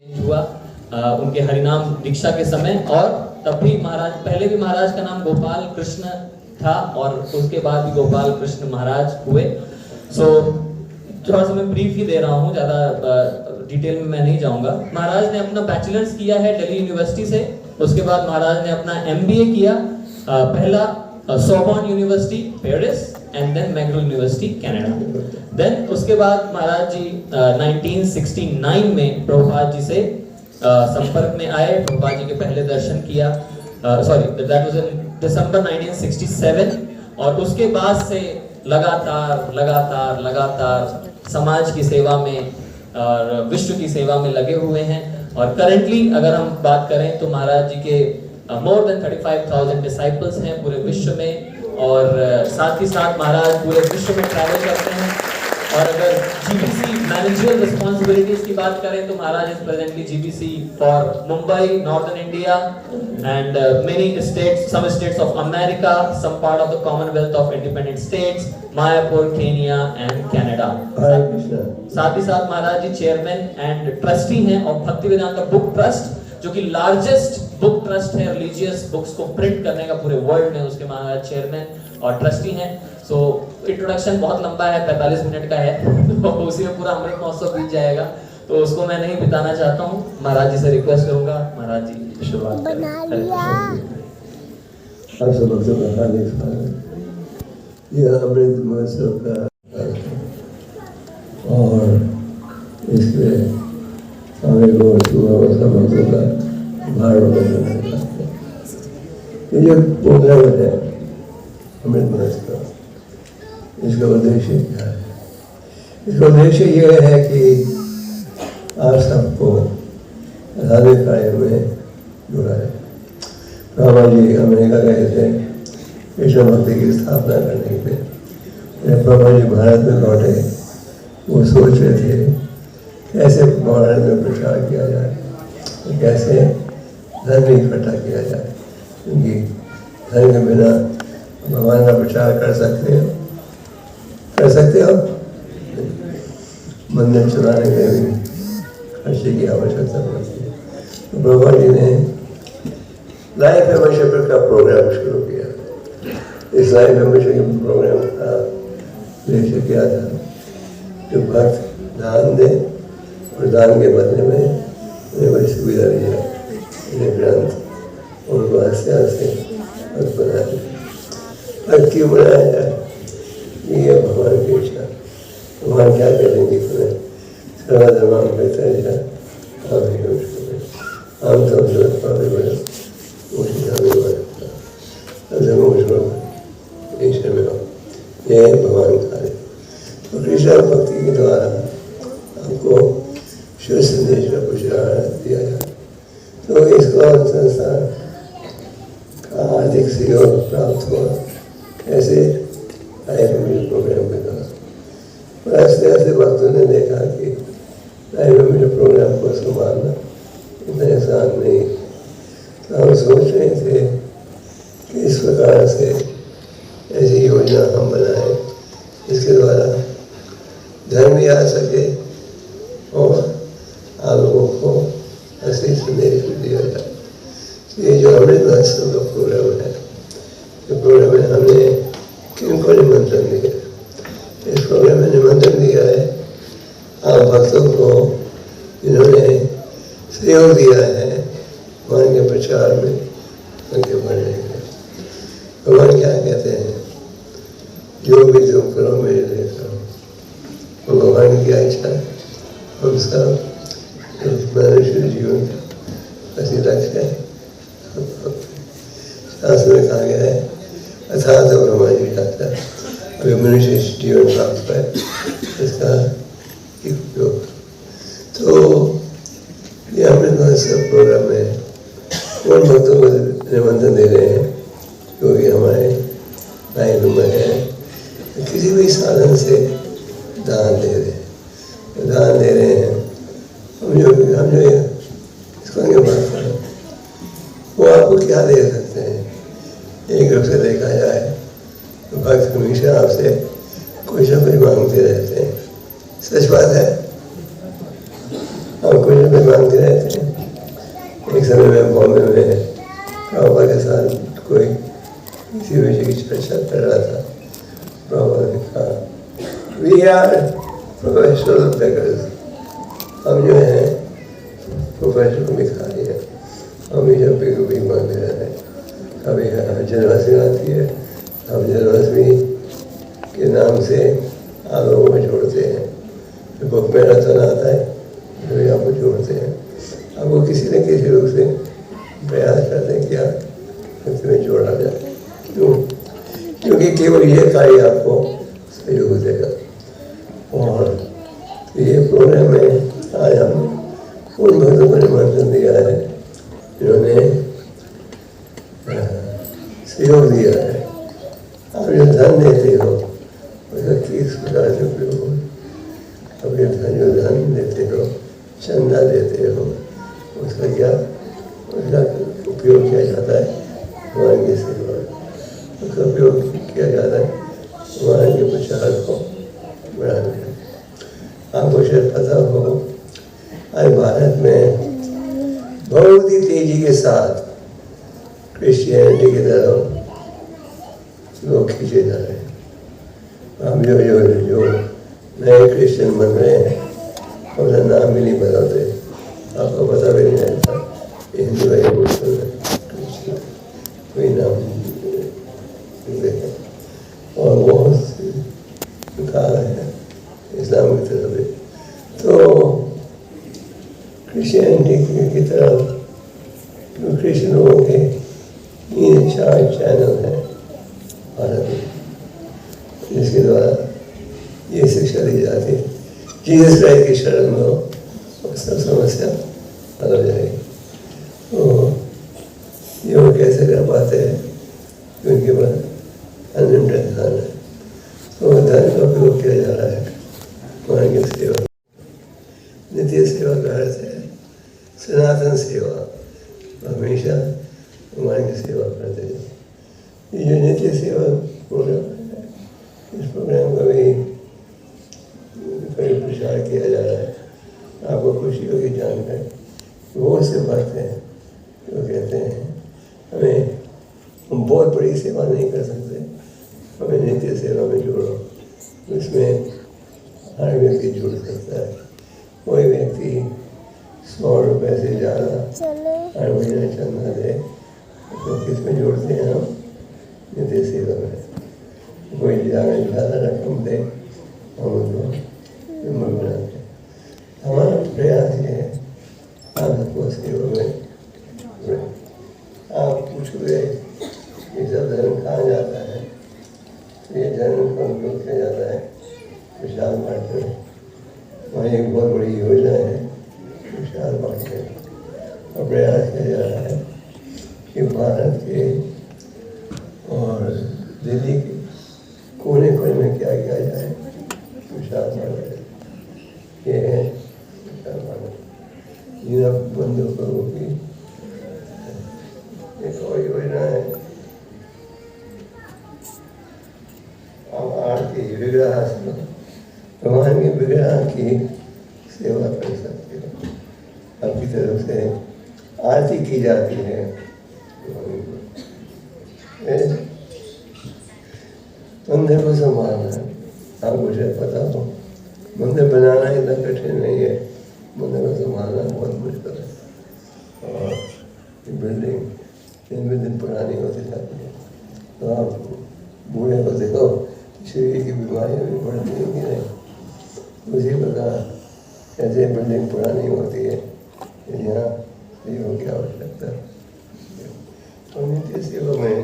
हुआ उनके हरिनाम दीक्षा के समय, और तब भी महाराज, पहले भी महाराज का नाम गोपाल कृष्ण था और उसके बाद भी गोपाल कृष्ण महाराज हुए। सो थोड़ा सा मैं ब्रीफ ही दे रहा हूँ, ज़्यादा डिटेल में मैं नहीं जाऊँगा। महाराज ने अपना बैचलर्स किया है दिल्ली यूनिवर्सिटी से, उसके बाद महाराज ने अपना MBA किया, पहला Sorbonne University Paris and then McGill University Canada. Then उसके बाद महाराज जी 1969 में प्रभुपाद जी से संपर्क में आए, प्रभुपाद जी के पहले दर्शन किया, सॉरी दैट वाज इन दिसंबर 1967, और उसके बाद से लगातार समाज की सेवा में और विश्व की सेवा में लगे हुए हैं। और करंटली अगर हम बात करें तो महाराज जी के मोर देन 35,000 डिसाइपल्स हैं पूरे विश्व में, और साथ ही साथ महाराज पूरे विश्व में ट्रैवल करते हैं। और अगर GBC मैनेजरियल रिस्पांसिबिलिटीज की बात करें तो Maharaj is presently GBC for Mumbai, northern India and many states, some states of America, some part of the commonwealth of independent states, Mayapur, Kenya and Canada. साथ ही साथ Maharaj ji chairman and trustee हैं और भक्ति वेदांता बुक ट्रस्ट, जो कि लार्जेस्ट बुक ट्रस्ट है religious books को print करने का पूरे वर्ल्ड में, उसके महाराज चेयरमैन और ट्रस्टी हैं। सो इंट्रोडक्शन बहुत लंबा है, 45 मिनट का है, तो उसी में पूरा अमृत महोत्सव बीत जाएगा, तो उसको मैं नहीं बिताना चाहता हूँ। महाराज जी से रिक्वेस्ट करूंगा, महाराज जी शुरुआत करें। यह अमृत महोत्सव का और इसमें हमें बहुत भक्तों का भार बदलने का ये जो प्रोग्राम है अमृत महोत्सव का, इसका उद्देश्य क्या है? इसका उद्देश्य ये है कि आप सबको धार्मिक कार्य में जुड़ा है। बाबा जी अमेरिका गए थे कृष्ण भक्ति की स्थापना करने के लिए। बाबा जी भारत में लौटे, वो सोच रहे थे कैसे भारत में प्रचार किया जाए, कैसे धर्म इकट्ठा किया जाए, क्योंकि धर्म के बिना भगवान का प्रचार कर सकते हो मंदिर चलाने में भी खर्चे की आवश्यकता पड़ती है। तो बाबा जी ने लाइफ मेंबरशिप का प्रोग्राम शुरू किया। इस लाइफ मेंबरशिप प्रोग्राम का उद्देश्य क्या था? जो भक्त दान दे और दान के बदले में उन्हें बड़ी सुविधा दी जाए, उन्हें ग्रंथ उनको हंसते भक्त बनाया जाए। भक्त क्यों बनाया जाए? ये भगवान की इच्छा। भगवान क्या करेंगे? सर्वधर्मां परित्यज्य हम सब जगत पावे बड़े ये भगवान का है। तो कृष्ण भक्ति के द्वारा हमको शिव संदेश का प्रचार दिया जाए, तो इसको संस्थान का आर्थिक सहयोग प्राप्त हुआ। ऐसे प्रोग्राम के द्वारा और ऐसे भक्तों ने देखा कि प्रोग्राम को संभालना इतना आसान नहीं। तो हम सोच रहे थे कि इस प्रकार से ऐसी योजना हम बनाए जिसके द्वारा धर्म भी आ सके और आप लोगों को असली संदेश भी दिया जाए। ये जो अमृत महोत्सव का प्रोग्राम है, ये प्रोग्राम में हमने किनको निमंत्रण दिया? इस प्रोग्राम में निमंत्रण दिया है आप भक्तों को जिन्होंने सहयोग दिया है भगवान के प्रचार में, उनके बढ़ने में। भगवान क्या कहते हैं? जो भी तुम करो मेरे लिए करो। तो भगवान की इच्छा हम सब मनुष्य जीवन का ऐसी लक्ष्य है। शास्त्र में कहा गया है अर्थात ब्रह्मा जाता है, अभी मनुष्य जीवन प्राप्त पाए इसका उपयोग। तो ये अमृत महोत्सव प्रोग्राम में उन भक्तों को निमंत्रण दे रहे हैं जो कि हमारे भाई नंबर है, किसी भी साधन से दान दे रहे हैं। हम जो इसको आगे बात करें, वो आपको क्या दे सकते हैं? एक रूप से देखा जाए तो भक्त हमेशा आपसे कुछ न कुछ मांगते रहते हैं। सच बात है, और कुछ न कुछ मांगते रहे थे। एक समय में बॉम्बे में प्रभुपाद के साथ कोई किसी विषय की चर्चा कर रहा था। प्रभुपाद ने कहा, वी आर प्रोफेशनल बेगर्स, हम जो है प्रोफेशनल भिखारी है, हम जब भी मांगते रहते हैं। कभी जन्माष्टमी आती है, हम जन्माष्टमी के नाम से आप लोगों को जोड़ते हैं, तो बुक में रतन आता है तो आपको जोड़ते हैं। आपको किसी न किसी रूप से प्रयास करते हैं क्या तुम्हें जोड़ा जाए, क्यों? क्योंकि केवल ये कार्य आपको सहयोग देगा। और तो ये प्रोग्राम में आज हम उन भक्तों को निमंत्रण दिया है जिन्होंने सहयोग दिया है। आप जो धन देते हो उसका किस प्रकार से उपयोग हो, अपने धन जो धन देते हो, चंदा देते हो, उसका क्या उसका उपयोग किया जाता है भगवान की सेवा, उसका उपयोग किया जाता है भगवान के प्रचार को बढ़ाने में। आपको शायद पता हो आज भारत में बहुत ही तेजी के साथ क्रिश्चियनिटी की तरफ लोग खींचे जा रहे हैं। हम जो नए क्रिश्चियन बन रहे हैं अपना नाम भी नहीं बताते, आपको पता भी नहीं रहता हिंदू है मुस्लिम है क्रिश्चियन, कोई नाम देखें। और बहुत कहा है इस्लाम की तरफ भी, तो क्रिश्चियनिटी की तरफ क्रिश्चियन लोगों के 3-4 चैनल हैं भारत में, जिसके द्वारा ये शिक्षा दी जाती है जीसस क्राइस्ट की शरण में हो और सब समस्या हल हो जाएगी। तो ये वो कैसे कर पाते हैं क्योंकि वह अनलिमिटेड धन है, तो धन का उपयोग किया जा रहा है भगवान की सेवा। नित्य सेवा का अर्थ है सनातन सेवा, हमेशा भगवान की सेवा करते हैं। ये जो नित्य सेवा प्रोग्राम है, इस प्रोग्राम का भी कई प्रचार किया जा रहा है। आपको खुशी होगी जानकर बहुत से भक्त हैं जो कहते हैं हम बहुत बड़ी सेवा नहीं कर सकते, हमें नित्य सेवा में जोड़ो। इसमें हर व्यक्ति जुड़ सकता है। कोई व्यक्ति 100 रुपये से ज़्यादा हर महीने चंदा दे तो किस में जोड़ते हैं हम नित्य सेवा में। कोई ज़्यादा रकम दे हम उनको नंबर बनाते हैं। हमारा प्रयास ये है आप सबको सेवा में आप पूछोगे ये सब धर्म कहाँ जाता है, ये धर्म का उपयोग किया जाता है प्रसाद बांटने में। वहाँ एक बहुत बड़ी योजना है प्रसाद बांटने और प्रयास किया जा रहा है कि भारत के और दिल्ली के कोने कोने में क्या किया जाए प्रसाद बांटने। ये है प्रसाद बांटने। जिन बंधुओं की एक और योजना है आरती विग्रह, भगवान के विग्रह की सेवा कर सकते हो। आपकी तरफ से आरती की जाती है। मंदिर को संभालना आपको शायद पता हो, मंदिर बनाना इतना कठिन नहीं है, मंदिर को संभालना बहुत मुश्किल है। और बिल्डिंग दिन में दिन पुरानी होती जाती है, तो आप बूढ़े को देखो शरीर की बीमारियाँ भी बढ़ती हैं कि नहीं। उसी प्रकार ऐसे बिल्डिंग पुरानी होती है, यहाँ सेवा की आवश्यकता है। तो नित्य सेवा में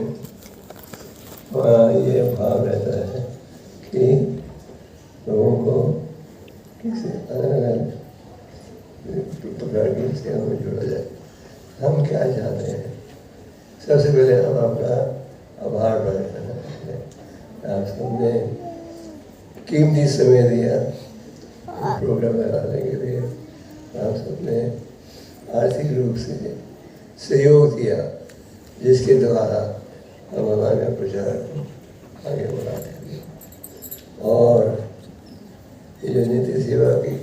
ये भाव रहता है कि लोगों को किसी अलग अलग प्रकार की सेवा में जोड़ा जाए। हम क्या चाहते हैं, सबसे पहले हम आपका आभार प्रकट करना चाहते हैं। आप सबने कीमती समय दिया प्रोग्राम बनाने के लिए, आप सबने आर्थिक रूप से सहयोग दिया जिसके द्वारा हम हमारे प्रचार को आगे बढ़ाते हैं। और ये जो नित्य सेवा की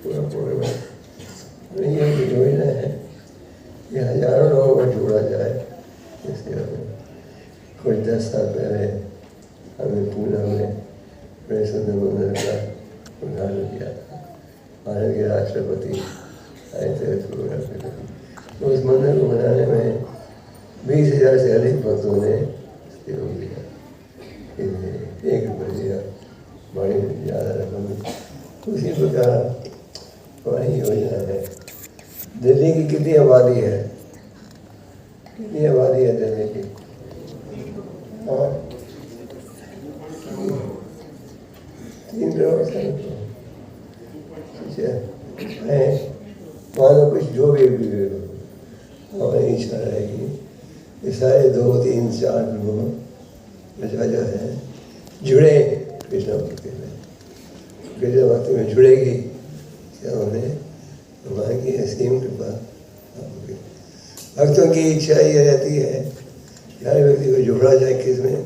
पूरा प्रोग्राम ये योजना है कि हजारों लोगों को जोड़ा जाए इस सेवा में। कुछ 10 साल पहले हमने पूना में बड़े सुंदर मंदिर का उद्घाटन किया था। भारत के राष्ट्रपति आए थे प्रोग्राम के। तो उस मंदिर को बनाने में 20,000 से अधिक भक्तों ने सहयोग दिया। 1 रुपये दिया, बड़ी ज़्यादा रकम दी। उसी प्रकार हमारी योजना है। दिल्ली की कितनी आबादी है? कितनी आबादी है दिल्ली की? हाँ, 3 करोड़ से है। मानो कुछ जो भी हमारी इच्छा रहेगी ये सारे 2, 3, 4 लोग जो है जुड़े कृष्ण भक्ति में, कृष्ण भक्ति में जुड़ेगी। क्या उन्हें भगवान की असीम कृपा होगी। भक्तों की इच्छा ये रहती है कि हर व्यक्ति को जोड़ा जाए किसमें,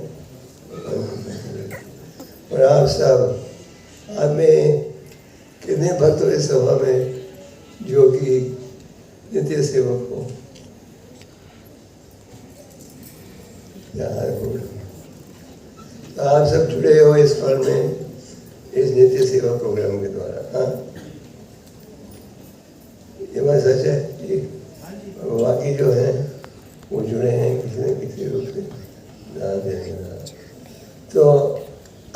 और आप सब, आप में कितने भक्त इस सभा में जो कि नित्य सेवक हो? तो आप सब जुड़े हो इस फल में, इस नित्य सेवा प्रोग्राम के द्वारा। हाँ, ये बात सच है जी। बाकी जो है वो जुड़े हैं किसी न किसी रूप से दान देने का। तो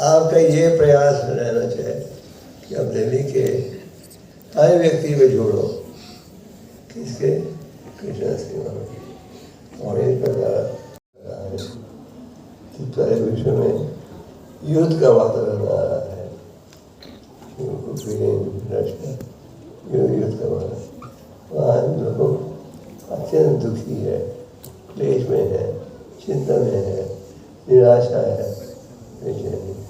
आपका ये प्रयास रहना चाहिए कि आप दिल्ली के हर व्यक्ति को जोड़ो किसके, कृष्ण सेवा में। और इस प्रकार सारे विश्व में युद्ध का वातावरण आ रहा है। युद्ध का वातावरण, वहाँ लोग अत्यंत दुखी है, क्लेश में है, चिंता में है, निराशा है, बेचैनी है।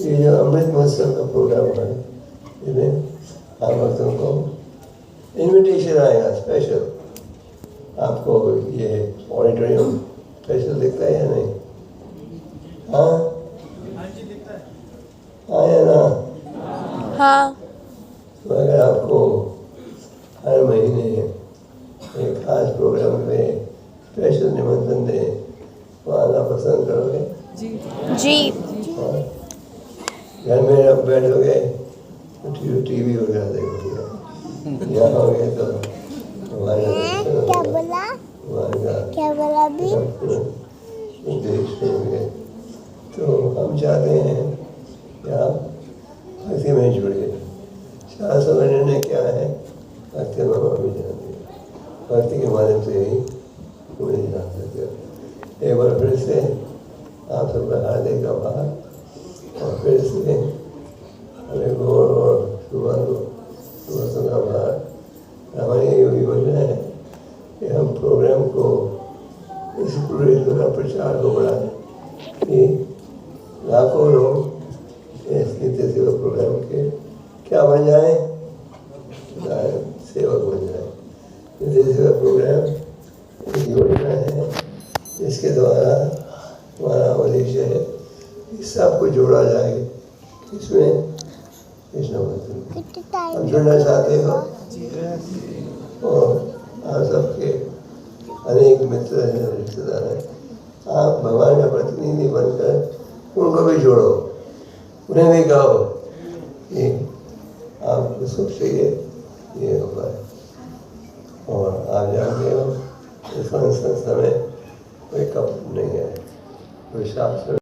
ये जो अमृत महोत्सव का प्रोग्राम है, इसमें आप भक्तों को इन्विटेशन आएगा स्पेशल। आपको ये ऑडिटोरियम स्पेशल दिखता है या नहीं? हाँ, हाँ या ना? हाँ। तो अगर आपको हर महीने एक खास प्रोग्राम में स्पेशल निमंत्रण दें तो आना पसंद करोगे? जी। और घर में आप बैठोगे तो टीवी वगैरह देखोगे, यहाँ होगे तो क्या बोला भी? देश होंगे। तो हम चाहते हैं कि आप भक्ति में जुड़िए। शास्त्र में निर्णय क्या है? भक्ति में भी जान दिया, भक्ति के माध्यम से ही उन्हें जान सकते हो। एक बार फिर से आप सबका हार्दिक आभार, और फिर से हमें गौर और सुबह का आभार। हमारी ये योजना है कि हम प्रोग्राम को, इस पूरे प्रचार को बढ़ाएं कि लाखों लोग इस नित्य सेवा प्रोग्राम के क्या बन जाए, सेवक बन जाए। नित्य सेवा प्रोग्राम एक योजना है जिसके द्वारा हमारा उद्देश्य है कि सबको जोड़ा जाए इसमें कृष्ण भक्ति। हम जुड़ना चाहते हो और आप सबके अनेक मित्र हैं, रिश्तेदार हैं। आप भगवान का प्रतिनिधि बनकर उनको भी जोड़ो, उन्हें भी कहो कि आपको सुख चाहिए, ये होगा। और आप जानते हो इस संस्था में कोई कप नहीं है, कोई शास्त्र